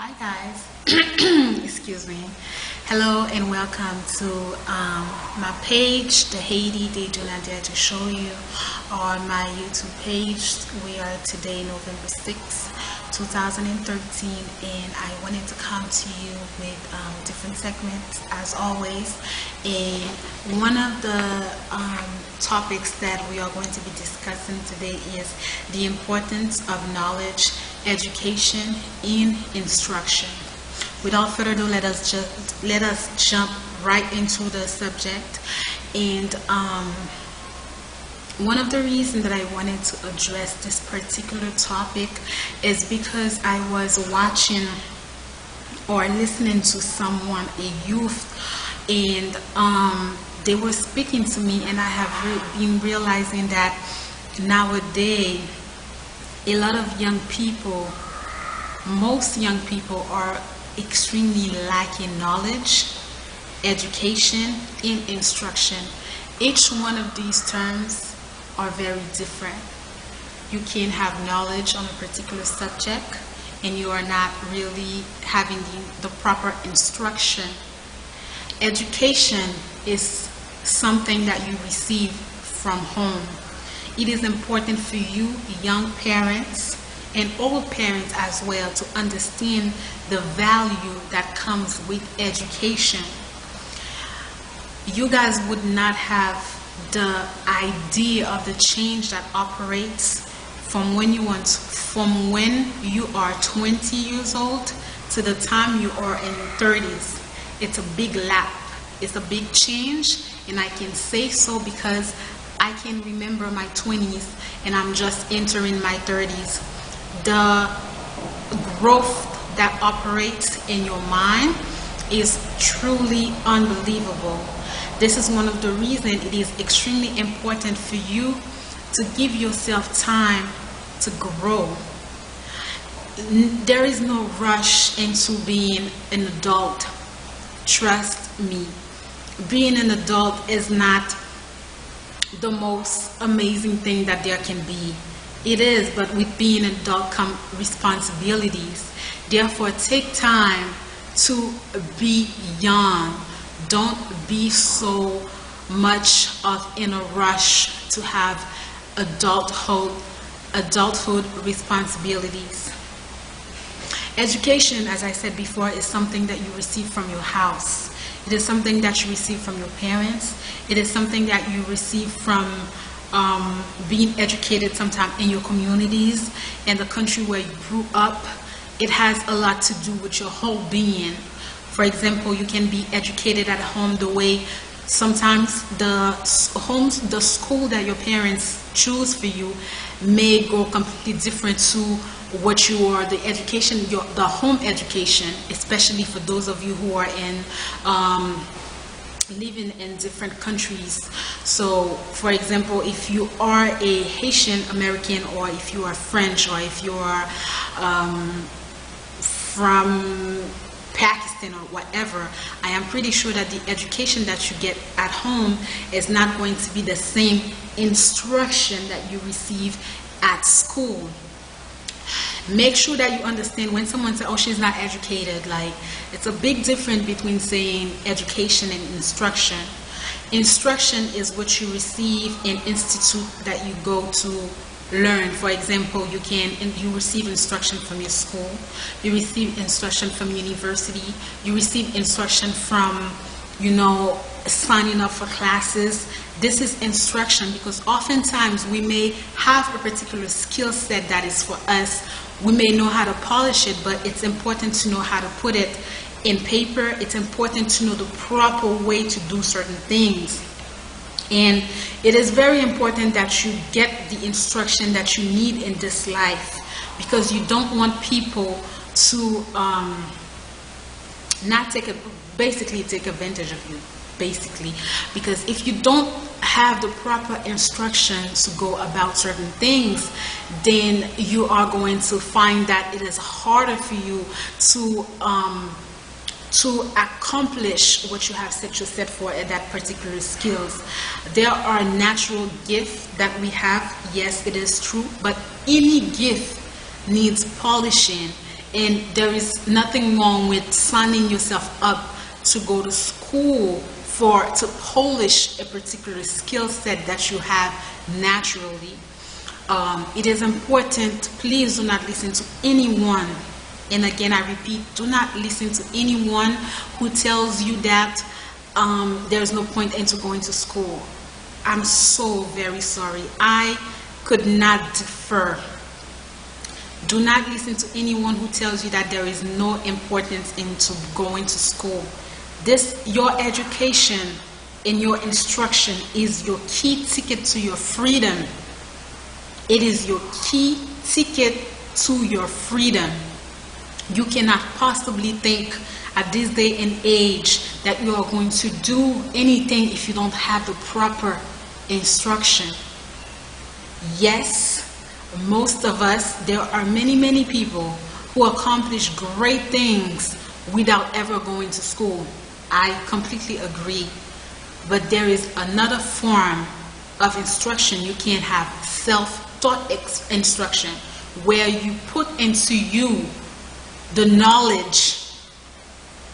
Hi guys, excuse me. Hello and welcome to my page, the Haiti They Do Not Dare to Show You, on my YouTube page. We are today November 6th, 2013, and I wanted to come to you with different segments as always. And one of the topics that we are going to be discussing today is the importance of knowledge, education, and instruction. Without further ado, let us jump right into the subject. And one of the reasons that I wanted to address this particular topic is because I was watching or listening to someone, a youth, and they were speaking to me, and I have been realizing that nowadays a lot of young people, most young people, are extremely lacking knowledge, education, and instruction. Each one of these terms are very different. You can have knowledge on a particular subject and you are not really having the proper instruction. Education is something that you receive from home. It is important for you, young parents, and old parents as well, to understand the value that comes with education. You guys would not have the idea of the change that operates from when you are 20 years old to the time you are in your 30s. It's a big lap. It's a big change, and I can say so because I can remember my 20s and I'm just entering my 30s. The growth that operates in your mind is truly unbelievable. This is one of the reasons it is extremely important for you to give yourself time to grow. There is no rush into being an adult. Trust me. Being an adult is not the most amazing thing that there can be. It is, but with being an adult come responsibilities. Therefore, take time to be young. Don't be so much in a rush to have adulthood responsibilities. Education, as I said before, is something that you receive from your house. It is something that you receive from your parents. It is something that you receive from being educated sometime in your communities and the country where you grew up. It has a lot to do with your whole being. For example, you can be educated at home the way sometimes the school that your parents choose for you may go completely different to what you are, the education, the home education, especially for those of you who are in living in different countries. So for example, if you are a Haitian American, or if you are French, or if you are from Pakistan or whatever, I am pretty sure that the education that you get at home is not going to be the same instruction that you receive at school. Make sure that you understand when someone says, oh, she's not educated, like, it's a big difference between saying education and instruction. Instruction is what you receive in institute that you go to learn. For example, you receive instruction from your school, you receive instruction from university, you receive instruction from, signing up for classes. This is instruction, because oftentimes we may have a particular skill set that is for us. We may know how to polish it, but it's important to know how to put it in paper. It's important to know the proper way to do certain things. And it is very important that you get the instruction that you need in this life, because you don't want people to basically take advantage of you, basically. Because if you don't have the proper instructions to go about certain things, then you are going to find that it is harder for you to accomplish what you have set yourself for at that particular skills. There are natural gifts that we have, yes, it is true, but any gift needs polishing. And there is nothing wrong with signing yourself up to go to school to polish a particular skill set that you have naturally. It is important, please do not listen to anyone. And again, I repeat, do not listen to anyone who tells you that there's no point into going to school. I'm so very sorry. I could not defer. Do not listen to anyone who tells you that there is no importance into going to school. Your education and your instruction is your key ticket to your freedom. It is your key ticket to your freedom. You cannot possibly think at this day and age that you are going to do anything if you don't have the proper instruction. Yes, most of us, there are many people who accomplish great things without ever going to school. I completely agree. But there is another form of instruction. You can have self-taught instruction where you put into you the knowledge.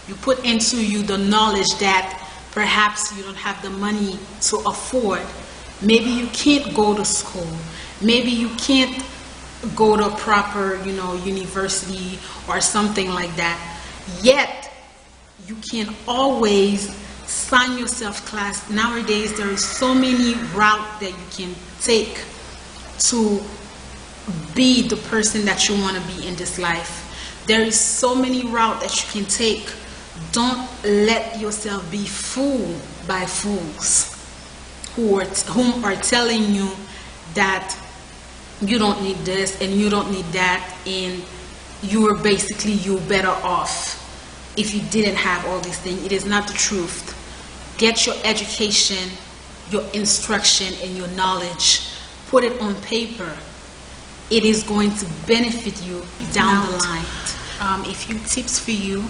You put into you the knowledge that perhaps you don't have the money to afford. Maybe you can't go to school. Maybe you can't go to a proper, university or something like that. Yet, you can always sign yourself class. Nowadays, there is so many routes that you can take to be the person that you want to be in this life. There is so many routes that you can take. Don't let yourself be fooled by fools whom are telling you that you don't need this and you don't need that, and you're better off if you didn't have all these things. It is not the truth. Get your education, your instruction, and your knowledge. Put it on paper. It is going to benefit you down the line. A few tips for you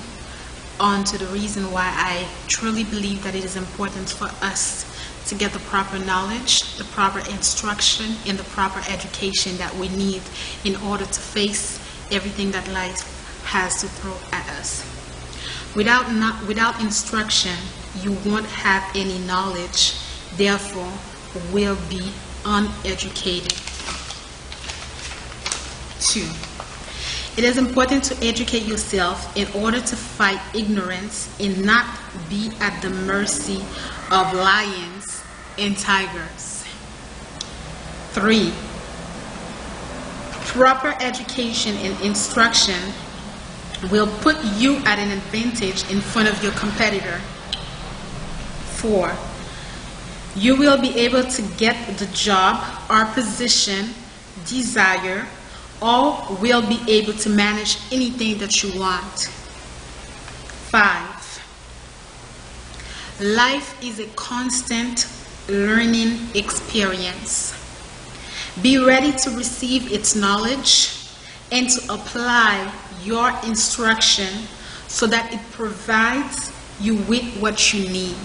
on to the reason why I truly believe that it is important for us to get the proper knowledge, the proper instruction, and the proper education that we need in order to face everything that life has to throw at us. Without instruction, you won't have any knowledge, therefore will be uneducated. 2. It is important to educate yourself in order to fight ignorance and not be at the mercy of lions and tigers. 3. Proper education and instruction will put you at an advantage in front of your competitor. 4. You will be able to get the job or position desired, or will be able to manage anything that you want. 5. Life is a constant learning experience. Be ready to receive its knowledge and to apply your instruction so that it provides you with what you need.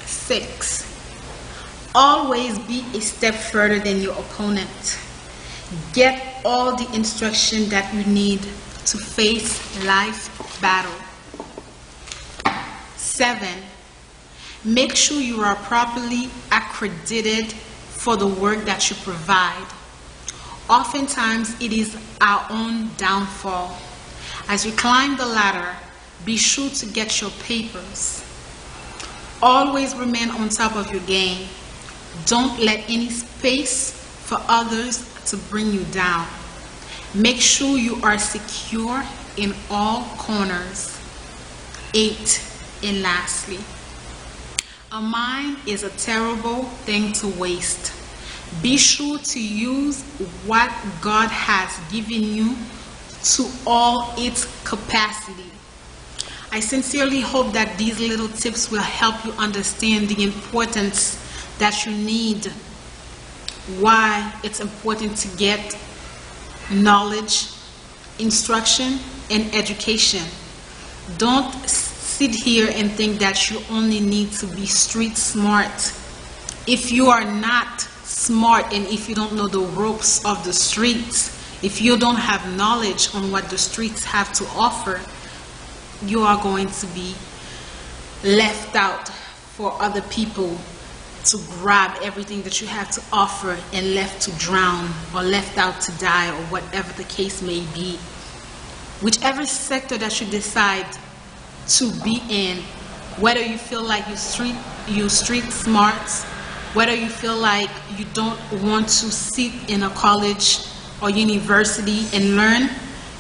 6. Always be a step further than your opponent. Get all the instruction that you need to face life battle. 7. Make sure you are properly accredited for the work that you provide. Oftentimes, it is our own downfall. As you climb the ladder, be sure to get your papers. Always remain on top of your game. Don't let any space for others to bring you down. Make sure you are secure in all corners. 8. And lastly, a mind is a terrible thing to waste. Be sure to use what God has given you to all its capacity. I sincerely hope that these little tips will help you understand the importance that you need, why it's important to get knowledge, instruction, and education. Don't sit here and think that you only need to be street smart. If you are not smart and if you don't know the ropes of the streets, If you don't have knowledge on what the streets have to offer, you are going to be left out for other people to grab everything that you have to offer and left to drown or left out to die, or whatever the case may be. Whichever sector that you decide to be in, whether you feel like you street smart, whether you feel like you don't want to sit in a college or university and learn,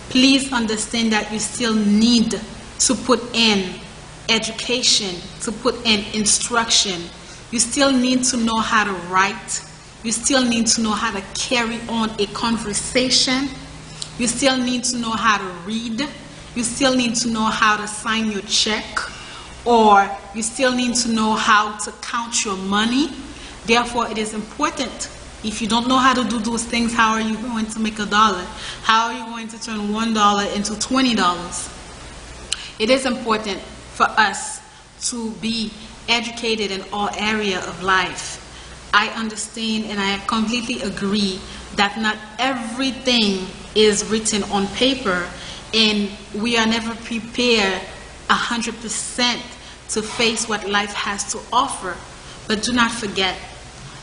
please understand that you still need to put in education, to put in instruction. You still need to know how to write. You still need to know how to carry on a conversation. You still need to know how to read. You still need to know how to sign your check, or you still need to know how to count your money. Therefore, it is important. If you don't know how to do those things, how are you going to make $1? How are you going to turn $1 into $20? It is important for us to be educated in all areas of life. I understand and I completely agree that not everything is written on paper, and we are never prepared 100% to face what life has to offer. But do not forget,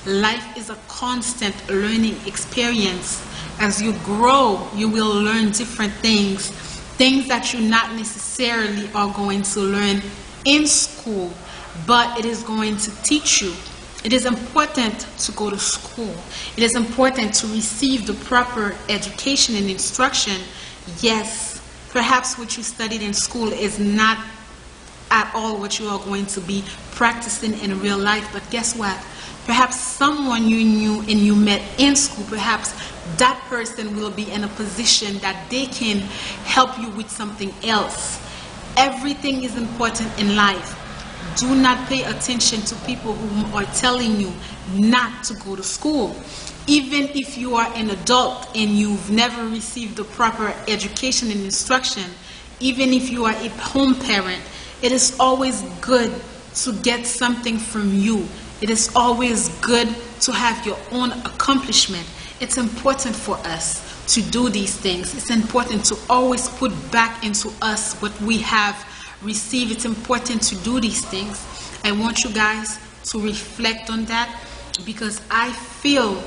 life is a constant learning experience. As you grow, you will learn different things that you not necessarily are going to learn in school, but it is going to teach you. It is important to go to school. It is important to receive the proper education and instruction. Yes, perhaps what you studied in school is not at all what you are going to be practicing in real life, but guess what? Perhaps someone you knew and you met in school, perhaps that person will be in a position that they can help you with something else. Everything is important in life. Do not pay attention to people who are telling you not to go to school. Even if you are an adult and you've never received the proper education and instruction, even if you are a home parent, it is always good to get something from you. It is always good to have your own accomplishment. It's important for us to do these things. It's important to always put back into us what we have received. It's important to do these things. I want you guys to reflect on that, because I feel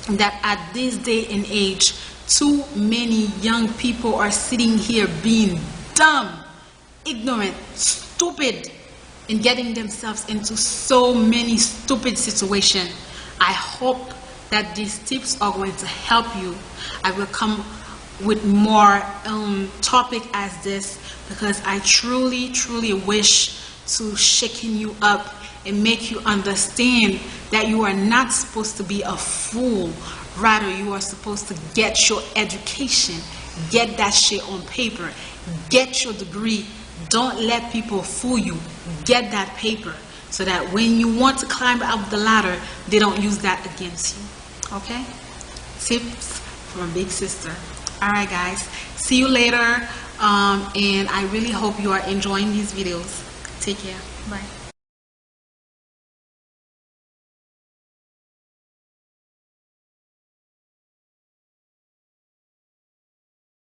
that at this day and age, too many young people are sitting here being dumb, ignorant, stupid, and getting themselves into so many stupid situations. I hope that these tips are going to help you. I will come with more topic as this, because I truly wish to shaking you up and make you understand that you are not supposed to be a fool. Rather, you are supposed to get your education, get that shit on paper, get your degree. Don't let people fool you. Get that paper, so that when you want to climb up the ladder, they don't use that against you. Okay? Tips from a big sister. Alright guys, see you later, and I really hope you are enjoying these videos. Take care. Bye.